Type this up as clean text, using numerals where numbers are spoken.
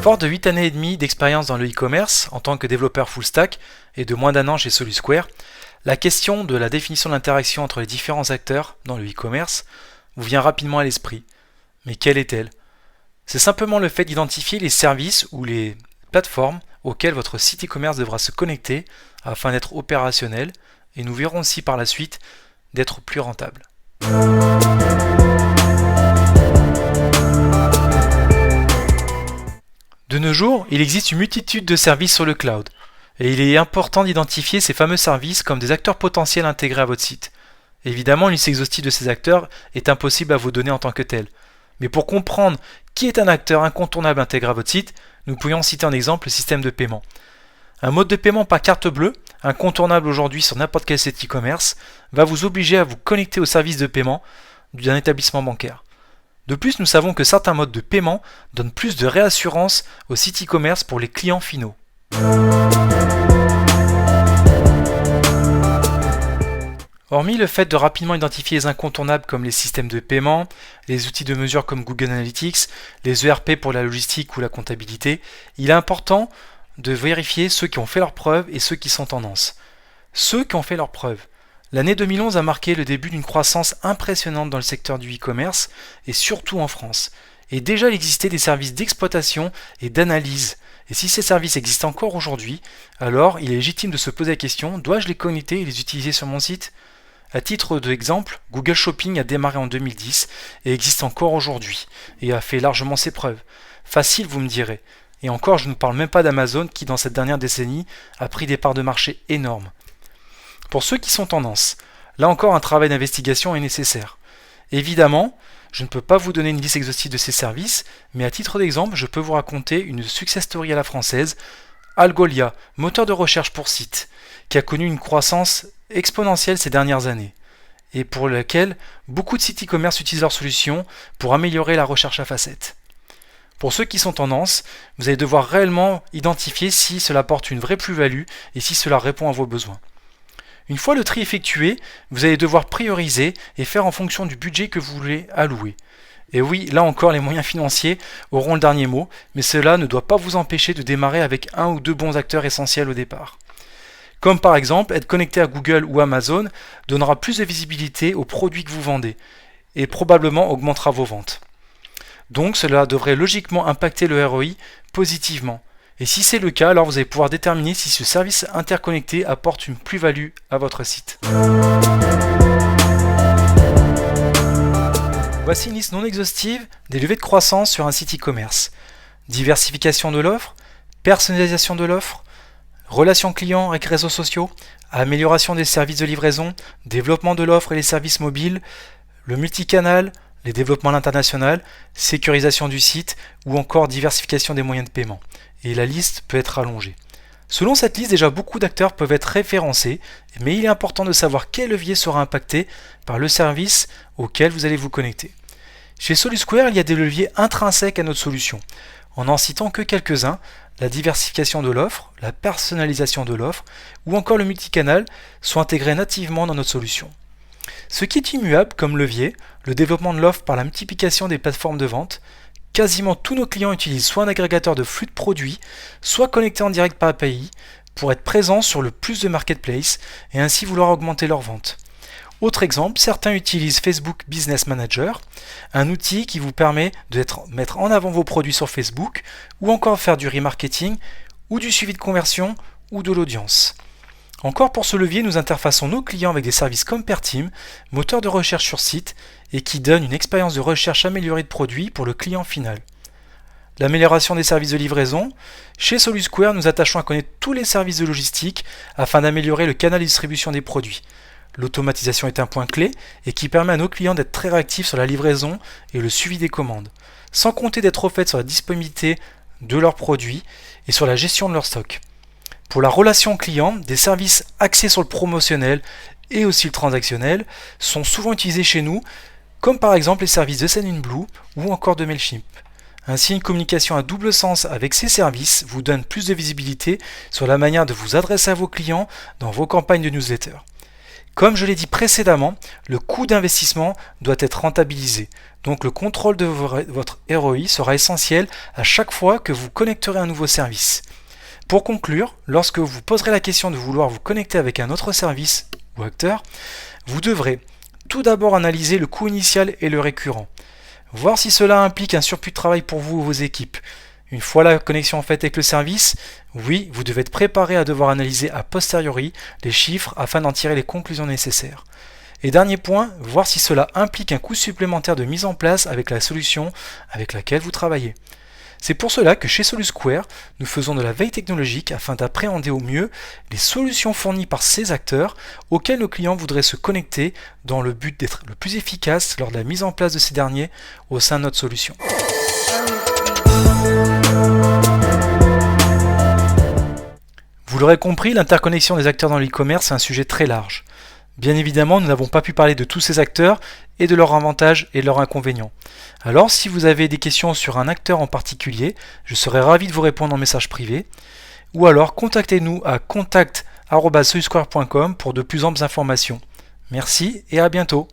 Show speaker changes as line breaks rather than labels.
Fort de 8 années et demie d'expérience dans le e-commerce en tant que développeur full stack et de moins d'un an chez Solusquare, la question de la définition de l'interaction entre les différents acteurs dans le e-commerce vous vient rapidement à l'esprit. Mais quelle est-elle? C'est simplement le fait d'identifier les services ou les plateformes auxquelles votre site e-commerce devra se connecter afin d'être opérationnel, et nous verrons aussi par la suite d'être plus rentable. De nos jours, il existe une multitude de services sur le cloud, et il est important d'identifier ces fameux services comme des acteurs potentiels intégrés à votre site. Évidemment, une liste exhaustive de ces acteurs est impossible à vous donner en tant que tel. Mais pour comprendre qui est un acteur incontournable intégré à votre site, nous pourrions citer en exemple le système de paiement. Un mode de paiement par carte bleue, incontournable aujourd'hui sur n'importe quel site e-commerce, va vous obliger à vous connecter au service de paiement d'un établissement bancaire. De plus, nous savons que certains modes de paiement donnent plus de réassurance aux sites e-commerce pour les clients finaux. Hormis le fait de rapidement identifier les incontournables comme les systèmes de paiement, les outils de mesure comme Google Analytics, les ERP pour la logistique ou la comptabilité, il est important de vérifier ceux qui ont fait leurs preuves et ceux qui sont tendance. Ceux qui ont fait leurs preuves. L'année 2011 a marqué le début d'une croissance impressionnante dans le secteur du e-commerce et surtout en France. Et déjà il existait des services d'exploitation et d'analyse. Et si ces services existent encore aujourd'hui, alors il est légitime de se poser la question, dois-je les connecter et les utiliser sur mon site ? À titre d'exemple, Google Shopping a démarré en 2010 et existe encore aujourd'hui et a fait largement ses preuves. Facile, vous me direz. Et encore, je ne parle même pas d'Amazon qui, dans cette dernière décennie, a pris des parts de marché énormes. Pour ceux qui sont tendance, là encore un travail d'investigation est nécessaire. Évidemment, je ne peux pas vous donner une liste exhaustive de ces services, mais à titre d'exemple, je peux vous raconter une success story à la française, Algolia, moteur de recherche pour sites, qui a connu une croissance exponentielle ces dernières années, et pour laquelle beaucoup de sites e-commerce utilisent leur solution pour améliorer la recherche à facettes. Pour ceux qui sont tendance, vous allez devoir réellement identifier si cela apporte une vraie plus-value et si cela répond à vos besoins. Une fois le tri effectué, vous allez devoir prioriser et faire en fonction du budget que vous voulez allouer. Et oui, là encore, les moyens financiers auront le dernier mot, mais cela ne doit pas vous empêcher de démarrer avec un ou deux bons acteurs essentiels au départ. Comme par exemple, être connecté à Google ou Amazon donnera plus de visibilité aux produits que vous vendez et probablement augmentera vos ventes. Donc cela devrait logiquement impacter le ROI positivement. Et si c'est le cas, alors vous allez pouvoir déterminer si ce service interconnecté apporte une plus-value à votre site. Voici une liste non exhaustive des levées de croissance sur un site e-commerce. Diversification de l'offre, personnalisation de l'offre, relations clients avec réseaux sociaux, amélioration des services de livraison, développement de l'offre et les services mobiles, le multicanal, les développements à l'international, sécurisation du site ou encore diversification des moyens de paiement. Et la liste peut être allongée. Selon cette liste, déjà beaucoup d'acteurs peuvent être référencés, mais il est important de savoir quel levier sera impacté par le service auquel vous allez vous connecter. Chez Solusquare, il y a des leviers intrinsèques à notre solution. En n'en citant que quelques-uns, la diversification de l'offre, la personnalisation de l'offre ou encore le multicanal sont intégrés nativement dans notre solution. Ce qui est immuable comme levier, le développement de l'offre par la multiplication des plateformes de vente. Quasiment tous nos clients utilisent soit un agrégateur de flux de produits, soit connecté en direct par API pour être présents sur le plus de marketplaces et ainsi vouloir augmenter leurs ventes. Autre exemple, certains utilisent Facebook Business Manager, un outil qui vous permet de mettre en avant vos produits sur Facebook ou encore faire du remarketing ou du suivi de conversion ou de l'audience. Encore pour ce levier, nous interfaçons nos clients avec des services comme Perteam, moteur de recherche sur site, et qui donne une expérience de recherche améliorée de produits pour le client final. L'amélioration des services de livraison. Chez Solusquare, nous attachons à connaître tous les services de logistique afin d'améliorer le canal de distribution des produits. L'automatisation est un point clé et qui permet à nos clients d'être très réactifs sur la livraison et le suivi des commandes, sans compter d'être au fait sur la disponibilité de leurs produits et sur la gestion de leur stock. Pour la relation client, des services axés sur le promotionnel et aussi le transactionnel sont souvent utilisés chez nous, comme par exemple les services de Sendinblue ou encore de Mailchimp. Ainsi, une communication à double sens avec ces services vous donne plus de visibilité sur la manière de vous adresser à vos clients dans vos campagnes de newsletter. Comme je l'ai dit précédemment, le coût d'investissement doit être rentabilisé. Donc le contrôle de votre ROI sera essentiel à chaque fois que vous connecterez un nouveau service. Pour conclure, lorsque vous poserez la question de vouloir vous connecter avec un autre service ou acteur, vous devrez tout d'abord analyser le coût initial et le récurrent. Voir si cela implique un surplus de travail pour vous ou vos équipes. Une fois la connexion faite avec le service, oui, vous devez être préparé à devoir analyser a posteriori les chiffres afin d'en tirer les conclusions nécessaires. Et dernier point, voir si cela implique un coût supplémentaire de mise en place avec la solution avec laquelle vous travaillez. C'est pour cela que chez SoluSquare, nous faisons de la veille technologique afin d'appréhender au mieux les solutions fournies par ces acteurs auxquels nos clients voudraient se connecter dans le but d'être le plus efficace lors de la mise en place de ces derniers au sein de notre solution. Vous l'aurez compris, l'interconnexion des acteurs dans l'e-commerce est un sujet très large. Bien évidemment, nous n'avons pas pu parler de tous ces acteurs et de leurs avantages et de leurs inconvénients. Alors, si vous avez des questions sur un acteur en particulier, je serai ravi de vous répondre en message privé. Ou alors, contactez-nous à contact@solusquare.com pour de plus amples informations. Merci et à bientôt.